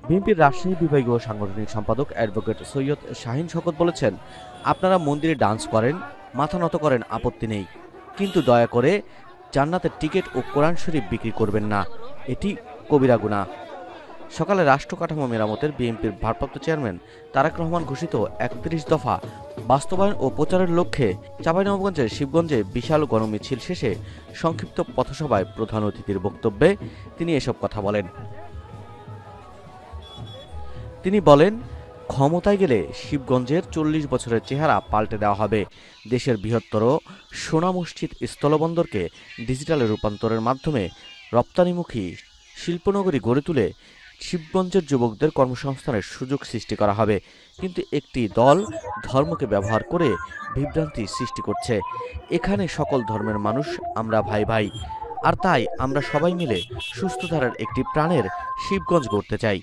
বিএনপির রাজশাহী বিভাগীয় সাংগঠনিক সম্পাদক অ্যাডভোকেট সৈয়দ শাহীন শওকত বলেছেন, আপনারা মন্দিরে ডান্স করেন, মাথা নত করেন, আপত্তি নেই, কিন্তু দয়া করে জান্নাতের টিকিট ও কোরআন শরীফ বিক্রি করবেন না, এটি কবিরা গুনাহ। সকালে রাষ্ট্র কাঠামো মেরামতের বিএনপির ভারপ্রাপ্ত চেয়ারম্যান তারেক রহমান ঘোষিত ৩১ দফা বাস্তবায়ন ও প্রচারের লক্ষ্যে চাঁপাইনবাবগঞ্জের শিবগঞ্জে বিশাল গণমিছিল শেষে সংক্ষিপ্ত পথসভায় প্রধান অতিথির বক্তব্যে তিনি এসব কথা বলেন। তিনি বলেন, ক্ষমতায় গেলে শিবগঞ্জের ৪০ বছরের চেহারা পাল্টে দেওয়া হবে। দেশের বৃহত্তর সোনা মসজিদ স্থলবন্দরকে ডিজিটালে রূপান্তরের মাধ্যমে রপ্তানিমুখী শিল্পনগরী গড়ে তুলে শিবগঞ্জের যুবকদের কর্মসংস্থানের সুযোগ সৃষ্টি করা হবে। কিন্তু একটি দল ধর্মকে ব্যবহার করে বিভ্রান্তি সৃষ্টি করছে। এখানে সকল ধর্মের মানুষ আমরা ভাই ভাই, আর তাই আমরা সবাই মিলে সুস্থধারার একটি প্রাণের শিবগঞ্জ গড়তে চাই।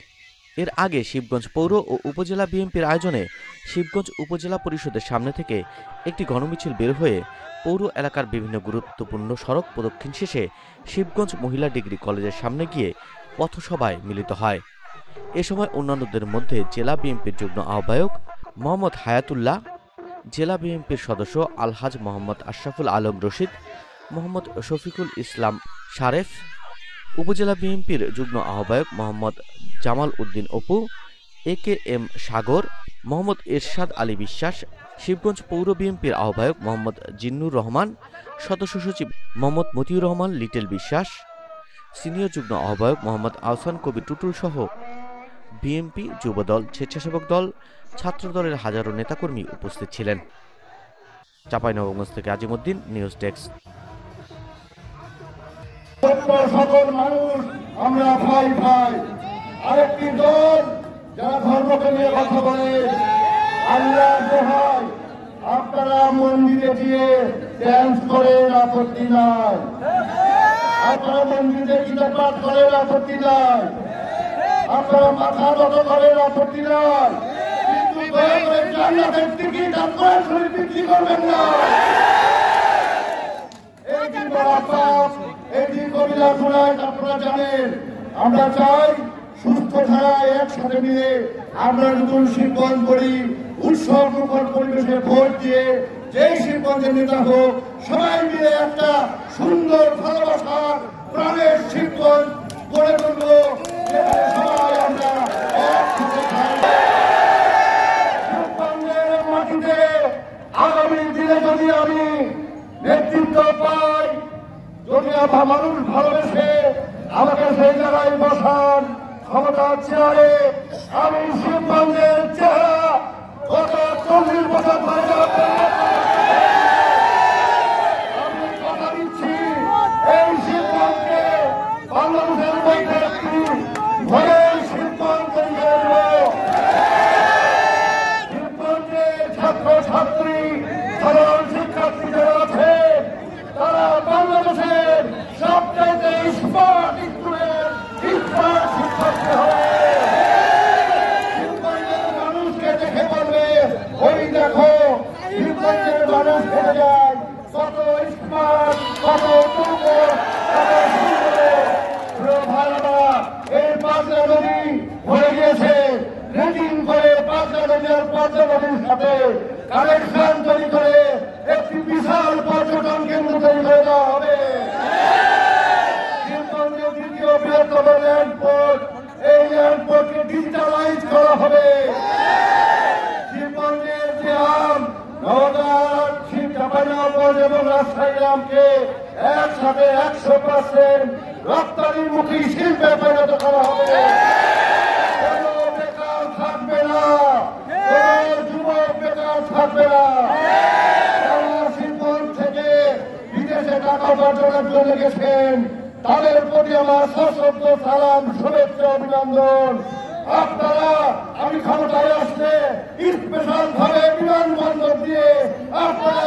এর আগে শিবগঞ্জ পৌর ও উপজেলা বিএনপির আয়োজনে শিবগঞ্জ উপজেলা পরিষদের সামনে থেকে একটি গণমিছিল বের হয়ে পৌর এলাকার বিভিন্ন গুরুত্বপূর্ণ সড়ক প্রদক্ষিণ শেষে শিবগঞ্জ মহিলা ডিগ্রি কলেজের সামনে গিয়ে পথসভায় মিলিত হয়। এ সময় অন্যান্যদের মধ্যে জেলা বিএনপির যুগ্ম আহ্বায়ক মোহাম্মদ হায়াতুল্লাহ, জেলা বিএনপির সদস্য আলহাজ মোহাম্মদ আশরাফুল আলম রশিদ, মোহাম্মদ শফিকুল ইসলাম শারেফ, উপজেলা বিএনপির যুগ্ম আহ্বায়ক মোহাম্মদ জামাল উদ্দিন অপু, একেএম সাগর, মোহাম্মদ এরশাদ আলী বিশ্বাস, শিবগঞ্জ পৌর বিএনপির আহ্বায়ক মোহাম্মদ জিন্নুর রহমান, সদস্য সচিব মোহাম্মদ মতিউর রহমান লিটল বিশ্বাস, সিনিয়র যুগ্ম আহ্বায়ক মোহাম্মদ আহসান কবির টুটুল সহ বিএনপি, যুবদল, স্বেচ্ছাসেবক দল, ছাত্রদলের হাজারো নেতাকর্মী উপস্থিত ছিলেন। চাঁপাইনবাবগঞ্জ থেকে আজিমউদ্দিন, নিউজ ডেস্ক। সকল মানুষ আমরা ভাই ভাই। আরেকটি দল যারা ধর্মকে নিয়ে কথা বলে, আল্লাহ দোহাই আপনারা মন্দিরে গিয়ে ড্যান্স করেন, আপত্তি নাই। আপনারা মন্দিরে গীতা পাঠ করেন, আপত্তি নাই। আপনারা মাথা নত করেন, আপত্তি নাই। কিন্তু দয়া করে জান্নাতের টিকিট আর কোরআন শরীফ বিক্রি করবেন না। এটি বড় পাপ, এটি কবিরা গুনাহ, আপনারা জানেন। আমরা চাই সুস্থ ধারায় একসাথে মিলে আমরা নতুন শিবগঞ্জ করি, উৎসব মুখর পরিবেশে ভোট দিয়ে যেই শিবগঞ্জের নেতা হোক, সবাই মিলে একটা সুন্দর ভালোবাসার প্রাণের শিবগঞ্জ গড়ে তুলব, যেখানে সবাই আমরা শিবগঞ্জের মাটিতে আগামী দিনে যদি আমি নেতৃত্ব পাই, যদি আমার মানুষ ভালোবেসে আমাকে সেই জায়গায় বসান ক্ষমতার চেয়ারে, আমি শিবগঞ্জের চেহারা গত ৪০ বছর ধরে আমি কথা দিচ্ছি, এই শিবগঞ্জকে বাংলাদেশের মধ্যে একটি ঘরে শিবগঞ্জ তৈরি করব। শিবগঞ্জের ছাত্রছাত্রী, সাধারণ শিক্ষার্থী যারা আছে, তারা বাংলাদেশের সবচাইতে স্মার্ট স্টুডেন্ট, স্মার্ট শিক্ষার্থী হবে। শিবগঞ্জের মানুষকে দেখে বলবে, ওই দেখো শিবগঞ্জের মানুষ হেরে যায়, কত স্মার্ট, কত যুবক, কত সুন্দর। ভারত এই পাঁচলা নদী হয়ে গিয়েছে, রেটিং করে পাঁচলা নদী আর পাঁচলা নদীর সাথে কানেকশন তৈরি করে একটি বিশাল পর্যটন কেন্দ্র তৈরি করে দেওয়া হবে। শিবগঞ্জের দ্বিতীয় বৃহত্তম এয়ারপোর্ট, এই এয়ারপোর্টকে ডিজিটালাইজ করা হবে। শিবগঞ্জের যে আম, নওগাঁ, চাঁপাইনবাবগঞ্জ এবং রাজশাহী আমকে একসাথে ১০০% রপ্তানিমুখী শিল্পে পরিণত করা হবে। কোনো বেকার থাকবে না, কোনো যুবক বেকার থাকবে না। শিবগঞ্জ থেকে বিদেশে টাকা উপার্জনের জন্য গেছেন, তাদের প্রতি আমার সশস্ত্র সালাম, শুভেচ্ছা, অভিনন্দন। আপনারা আমি ক্ষমতায় আসলে স্পেশাল ভাবে বিমানবন্দর দিয়ে আপনারা